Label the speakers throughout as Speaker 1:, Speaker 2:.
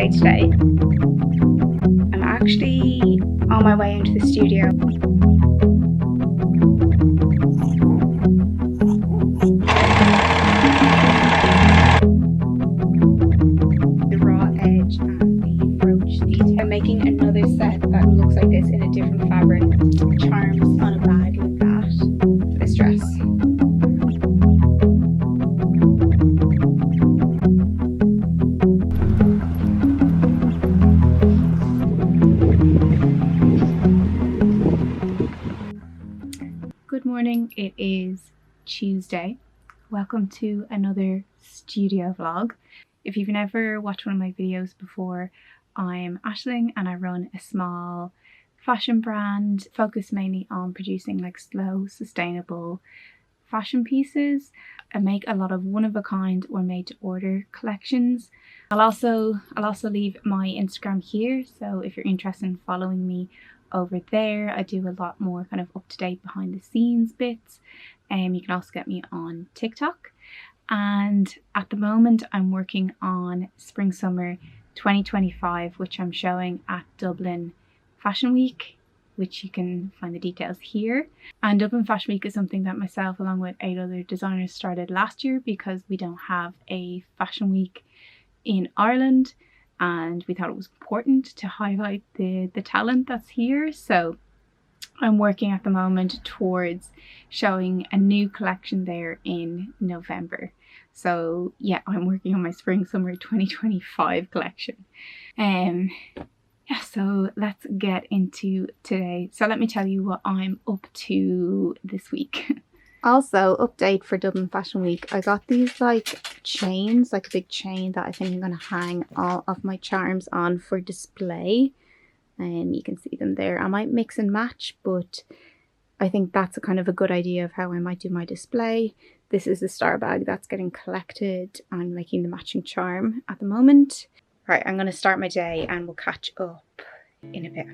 Speaker 1: Wednesday today. I'm actually on my way into the studio. The raw edge and the brooch detail. I'm making another set that looks like this in a different fabric. Charms on a bag like that for this dress. Good morning, it is Tuesday. Welcome to another studio vlog. If you've never watched one of my videos before, I'm Aisling and I run a small fashion brand focused mainly on producing like slow, sustainable fashion pieces. I make a lot of one-of-a-kind or made-to-order collections. I'll also leave my Instagram here, so if you're interested in following me over there, I do a lot more kind of up-to-date behind-the-scenes bits. You can also get me on TikTok. And at the moment I'm working on Spring Summer 2025, which I'm showing at Dublin Fashion Week, which you can find the details here. And Dublin Fashion Week is something that myself along with 8 other designers started last year because we don't have a fashion week in Ireland, and we thought it was important to highlight the talent that's here. So I'm working at the moment towards showing a new collection there in November. So yeah, I'm working on my Spring Summer 2025 collection. Yeah, so let's get into today. So let me tell you what I'm up to this week. Also, update for Dublin Fashion Week. I got these like chains, like a big chain that I think I'm going to hang all of my charms on for display. And you can see them there. I might mix and match, but I think that's a kind of a good idea of how I might do my display. This is the star bag that's getting collected. I'm making the matching charm at the moment. Right, I'm going to start my day and we'll catch up in a bit.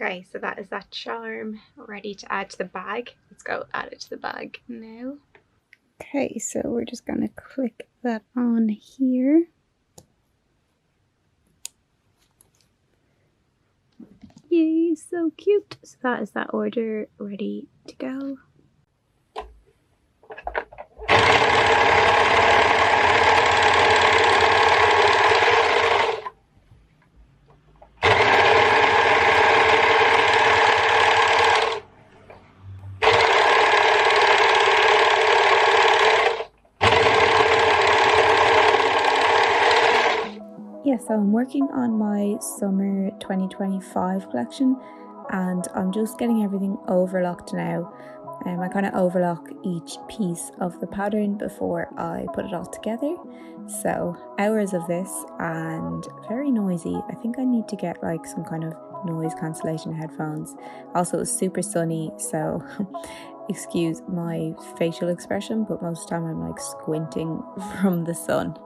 Speaker 1: Okay, so that is that charm ready to add to the bag. Let's go add it to the bag now. Okay, so we're just going to click that on here. Yay, so cute. So that is that order ready to go. Yeah, so I'm working on my summer 2025 collection and I'm just getting everything overlocked now. I kind of overlock each piece of the pattern before I put it all together. So hours of this and very noisy. I think I need to get like some kind of noise cancellation headphones. Also, it's super sunny, so excuse my facial expression, but most of the time I'm like squinting from the sun.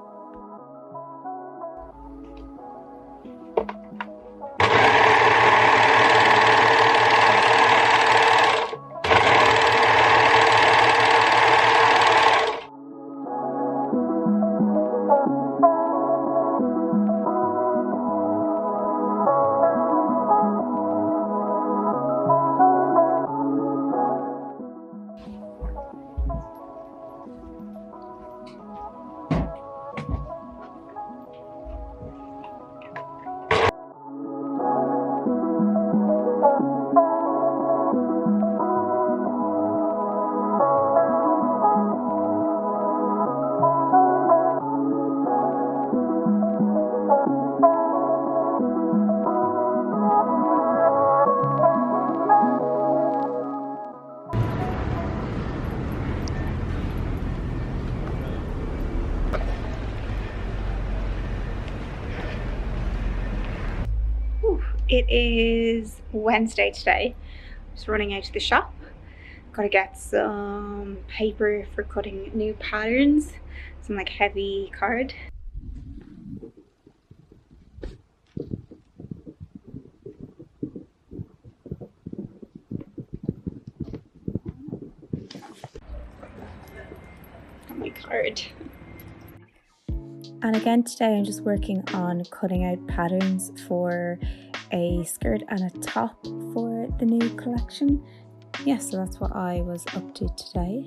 Speaker 1: It is Wednesday today. Just running out to the shop. Gotta get some paper for cutting new patterns, some like heavy card. Got my card. And again today I'm just working on cutting out patterns for a skirt and a top for the new collection. Yeah, so that's what I was up to today.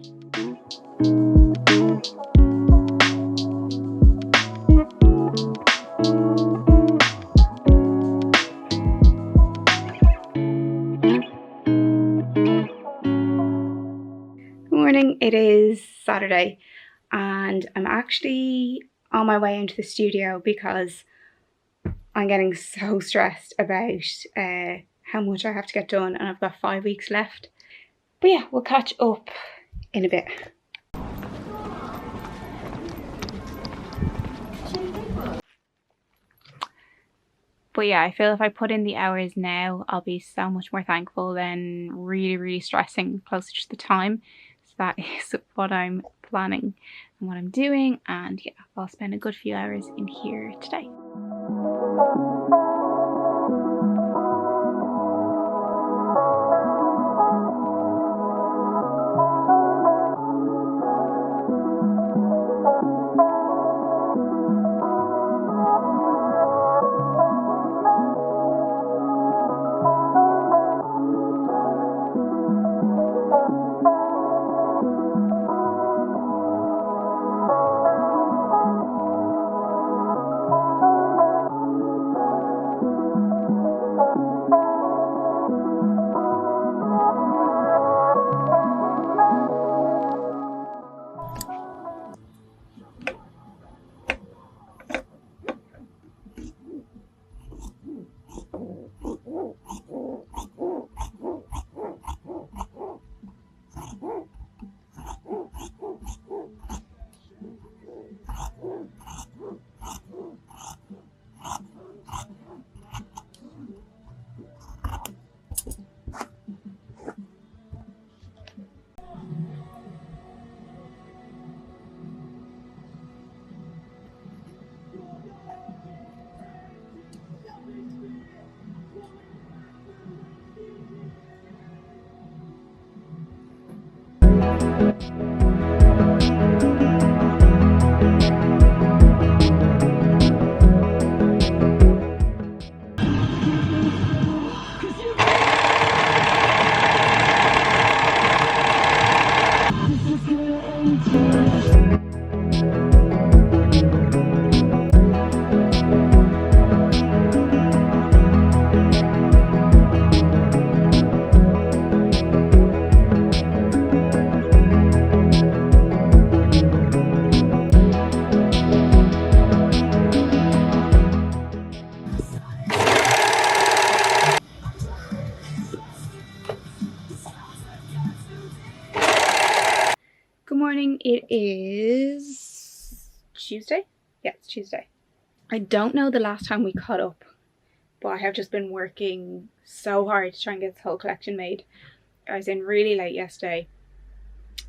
Speaker 1: Good morning, it is Saturday and I'm actually on my way into the studio because I'm getting so stressed about how much I have to get done, and I've got 5 weeks left. But yeah, we'll catch up in a bit. But yeah, I feel if I put in the hours now, I'll be so much more thankful than really stressing closer to the time. So that is what I'm planning and what I'm doing. And yeah, I'll spend a good few hours in here today. Good morning, it is Tuesday? Yeah, it's Tuesday. I don't know the last time we caught up, but I have just been working so hard to try and get this whole collection made. I was in really late yesterday.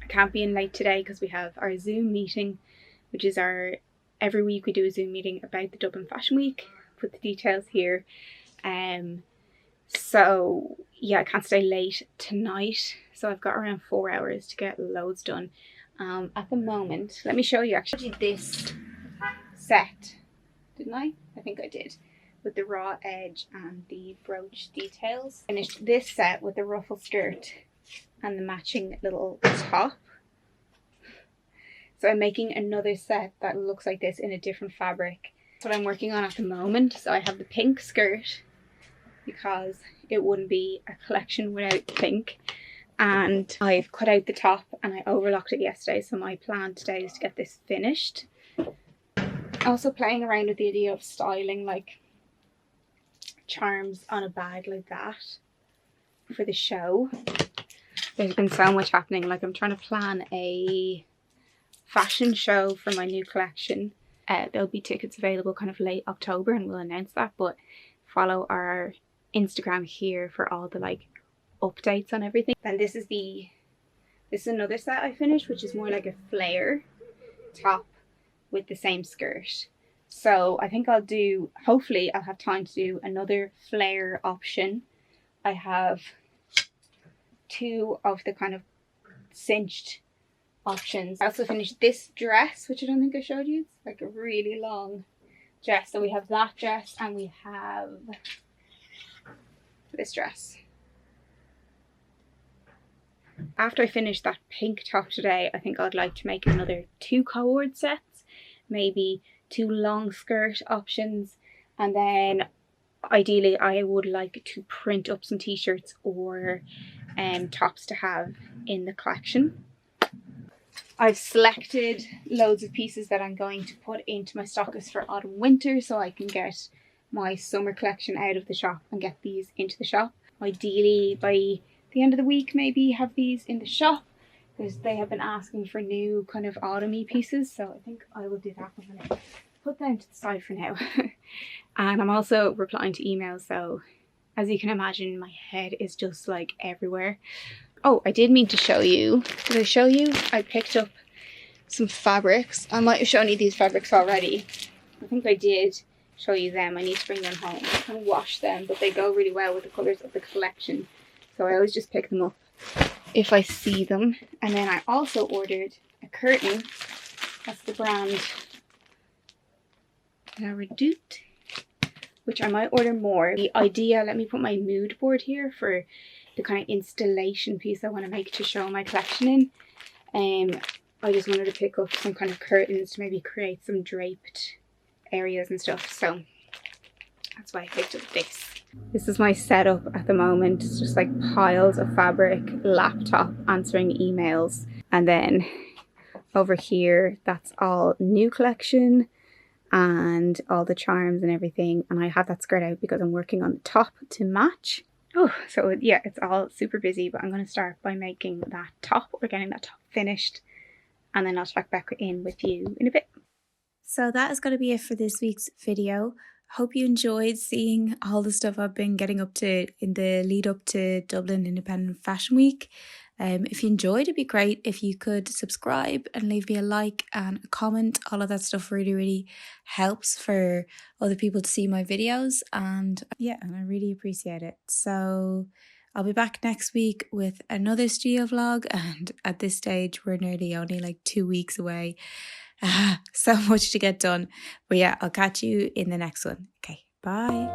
Speaker 1: I can't be in late today because we have our Zoom meeting, which is every week we do a Zoom meeting about the Dublin Fashion Week. Put the details here. So yeah, I can't stay late tonight. So I've got around 4 hours to get loads done. At the moment, let me show you actually this set, didn't I? I think I did, with the raw edge and the brooch details. Finished this set with the ruffle skirt and the matching little top. So I'm making another set that looks like this in a different fabric. That's what I'm working on at the moment. So I have the pink skirt because it wouldn't be a collection without pink. And I've cut out the top and I overlocked it yesterday. So my plan today is to get this finished. Also playing around with the idea of styling like charms on a bag like that for the show. There's been so much happening. Like I'm trying to plan a fashion show for my new collection. There'll be tickets available kind of late October and we'll announce that, but follow our Instagram here for all the like updates on everything. Then this is the This is another set I finished, which is more like a flare top with the same skirt. So I think I'll do, hopefully I'll have time to do another flare option. I have two of the kind of cinched options. I also finished this dress, which I don't think I showed you. It's like a really long dress. So we have that dress and we have this dress. After I finish that pink top today, I think I'd like to make another 2 cord sets, maybe 2 long skirt options, and then ideally I would like to print up some t-shirts or tops to have in the collection. I've selected loads of pieces that I'm going to put into my stockist for autumn winter so I can get my summer collection out of the shop and get these into the shop. Ideally by the end of the week maybe have these in the shop because they have been asking for new kind of autumny pieces, so I think I will do that. I'm going to put them to the side for now. And I'm also replying to emails, so as you can imagine my head is just like everywhere. Oh, I did mean to show you. Did I show you? I picked up some fabrics. I might have shown you these fabrics already. I think I did show you them. I need to bring them home and wash them, but they go really well with the colours of the collection. So I always just pick them up if I see them. And then I also ordered a curtain. That's the brand La Redoute, which I might order more. The idea, let me put my mood board here for the kind of installation piece I want to make to show my collection in. I just wanted to pick up some kind of curtains to maybe create some draped areas and stuff, so that's why I picked up this. This is my setup at the moment. It's just like piles of fabric, laptop, answering emails, and then over here that's all new collection and all the charms and everything, and I have that skirt out because I'm working on the top to match. Oh, so yeah, it's all super busy, but I'm going to start by making that top or getting that top finished, and then I'll check back in with you in a bit. So that is going to be it for this week's video. Hope you enjoyed seeing all the stuff I've been getting up to in the lead up to Dublin Independent Fashion Week. If you enjoyed, it'd be great if you could subscribe and leave me a like and a comment. All of that stuff really helps for other people to see my videos, and yeah, and I really appreciate it. So I'll be back next week with another studio vlog, and at this stage we're nearly only like 2 weeks away. So much to get done, but yeah, I'll catch you in the next one. Okay, bye.